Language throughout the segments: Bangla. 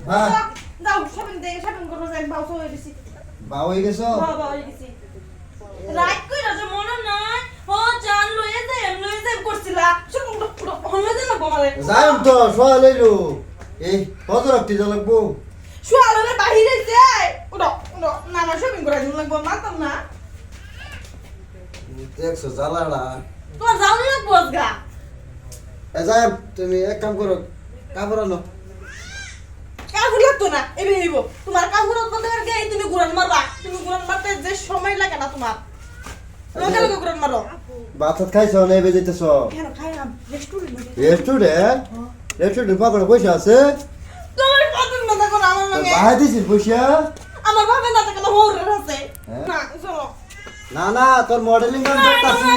হ্যাঁ যাও শপিং দে শপিং করো যাই বাউস হয়ে গেছি বাবা হয়ে গেছো বাবা হয়ে গেছি রাত কইরা যে মনে নাই ও জান লয়ে যাই করছিলা শুনো পুরো হয়ে যায় না বাবারে যাইম তো সোয়া লইলো এই কত রাখতে যা লাগবো শুয়ালে বাইরে যাই উড়ো উড়ো না না শপিং করা দিন লাগবো মাতাম না দেখছো জ্বালাটা তোমার যাও না বসগা যাইম তুমি এক কাম করো কাপড় আনো কাপড় লাগতো না এবে হইব তোমার কাপড় বন্ধ করে গিয়ে তুমি গুরান মারবা তুমি গুরান মারতে যে সময় লাগে না তোমার লোকে লোকে গুরান মারো ভাত খাইছো না এবে যেতেছো কেন খাইলাম রেস্টুরেন্ট রেস্টুরেন্ট পাকড়ে পয়সা আছে তোমার পছন্দ না করো আমার লগে বাহাই দিছিস পয়সা আমার বাবা না থাকে হোর আছে হ্যাঁ? না চলো না না তোর মডেলিং কাম করতাছি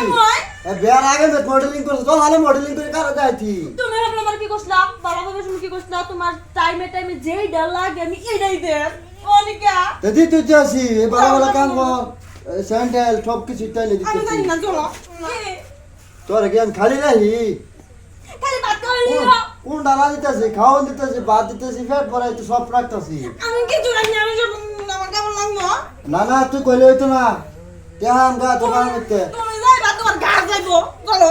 বিয়ার আগে মডেলিং করছ তো হালে মডেলিং করে কার যাইতি তুমি ভাবলে আমার কি কইছলা বাবা বাবা তুমি কি কইছলা তোমার টাইমে যেই ডাল লাগে আমি এইটাই দেব অনিকা দিদি তুই যাসি এ বালা বালা কাম কর স্যান্ডেল সব কিছু টাইলে আমি দিতেছি জানি না চলো তোর জ্ঞান খালি নাহি খালি ভাত খাওয়াই নিও কোন ডালা দিতেছি খাওয়ান দিতেছি ভাত দিতেছি পেট ভরাই তো সব রাখতেছি আমি কিছু জানি না আমি সব আমার কেমন লাগলো না না তুই কইলে হইতো না কেহাম গা দোকান করতে তুমি যাইবা তোমার গাছ যাইবো চলো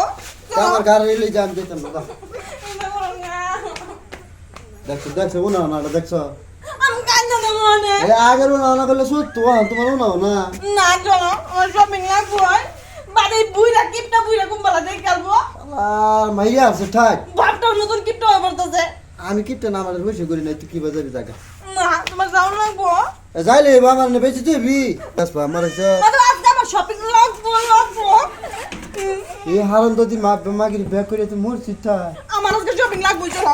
আমার গাড়ি রিলি যাম দিতাম না দেখছো উনা না দেখছো আমি কান্না তো মনে এই আগের উনা না করলে সুত তোমার উনাও না না চলো আমার শপিং লাগবো বাদে বুইরা কিপটা বুইরা কুম্বালা দেখ গেলবো আর মাইয়া আছে ঠাক বাপটা নতুন কিপটা হয়ে পড়তেছে আমি কিপটা না আমাদের বসে করি না তুই কি বাজাবি জায়গা না তোমার যাও লাগবো যাইলে আমার নে বেঁচে তুই বি বাস আমার দাদা আজকে আমার শপিং লাগবো এই হারন যদি মাগির বিয়া করে তুই মোর চিঠা আমার আজকে শপিং লাগবো চলো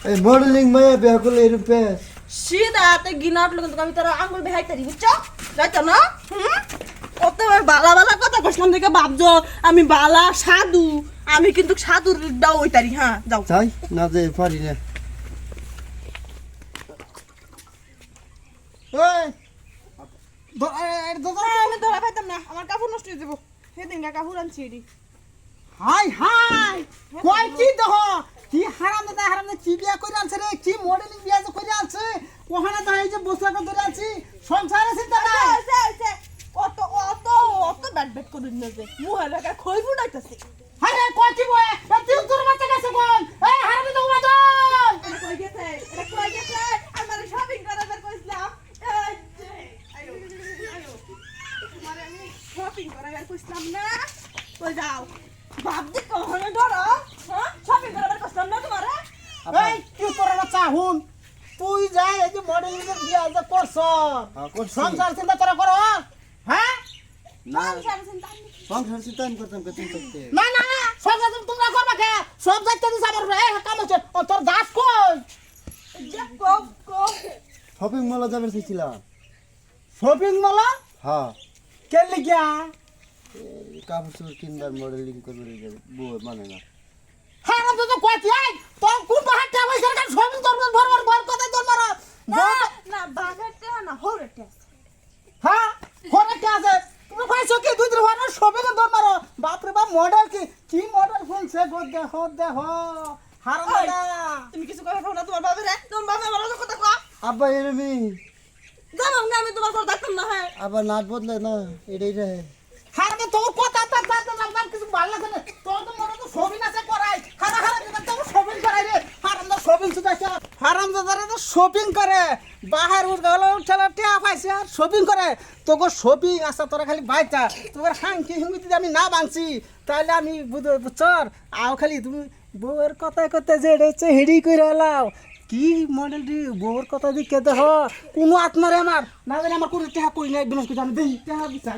এই মডেলিং মাইয়া বিয়া করলে এরকম পেস সিধাতে গিনা উঠলো কিন্তু আমি তার আঙ্গুল বেহাইতারি বুঝছো যাইতো না কত বালা বালা কথা কইলাম দেখে ভাবছো আমি বালা সাধু আমি কিন্তু সাধুর দাও ওইতারি হ্যাঁ যাও তাই না যে পারি না আমি ধরা পাইতাম না আমার কাপড় নষ্ট হয়ে যাবো সেদিন কাপড় আনছি এটি হাই হাই কই কি দেহ কি হারাম কি বিয়া কইরা আনছে রে কি মডেলিং বিয়া যে কইরা আনছে ওখানে তো এই যে বসাকা ধরে আছি সংসারে চিন্তা নাই অত অত অত ব্যাট ব্যাট করে নিয়ে মুহে লাগা খই ফুটাইতেছে আরে কই কি বয় তুই তোর মাথা গেছে কোন এই হারামি তো উড়া চল এটা কই গেছে আমার শপিং করার কইছিলাম তোমার আমি শপিং করার কইছিলাম না কই যাও বাপ দি কখনো ধরো হ্যাঁ শপিং করার কইছিলাম না তোমারে এই তুই তোর বাচ্চা হুন তুই যাই এই যে মডেলিং এর বিয়া যে করছ সংসার চিন্তা তোরা করো হ্যাঁ না সংসার চিন্তা আমি করতাম কে তুমি করতে না না না সংসার তোমরা করবা কে সব যাইতে দিছ আমার এই কাম হচ্ছে তোর দাস কই শপিং মলে যাবে চাইছিলাম শপিং মল হ্যাঁ কে লিখিয়া কাপড় চোপড় কিনবার মডেলিং করবে বউ মানে না হ্যাঁ তো তো কইছি এই তো কোন বাহারটা হইছে সরকার শপিং করবে ভর কথা তোর মারা না বাগারটা না হরেটা হ্যাঁ হরেটা আছে তুমি কইছো কি দুই দিন হরে শপিং তোর মারা বাপ রে বাপ মডেল কি মডেল ফুলছে গো দেখো হারাম দাদা তুমি কিছু কথা কও না তোমার বাবা আমার কথা কও আব্বা এরমি জানো না আমি তোমার কথা ডাকতাম না হ্যাঁ আবার নাচ বদলে না এটাই রে হারাম তোর কথা তার কিছু ভালো লাগে না তোর তো মনে তো শপিং আছে করাই হারাম তো শপিং করাই রে হারাম তো শপিং সুদাইছে হারাম দাদারে তো শপিং করে বাহির গেলো ঠেলা টিয়া পাইছে আর শপিং করে তোকে শপিং আছে তোরা খালি বাইটা তোর হাঙ্কি হুঙ্গিতে আমি না বাংছি তাহলে আমি বুঝছর আও খালি তুমি বউয়ের কথা যে রেছে হেডি করে লাও কি মডেল দি বউয়ের কথা দিকে দেখ কোনো আত্মারে আমার না জানি আমার কোনো টেহা করি নাই বিনাশ করে আমি দেই টেহা বিচার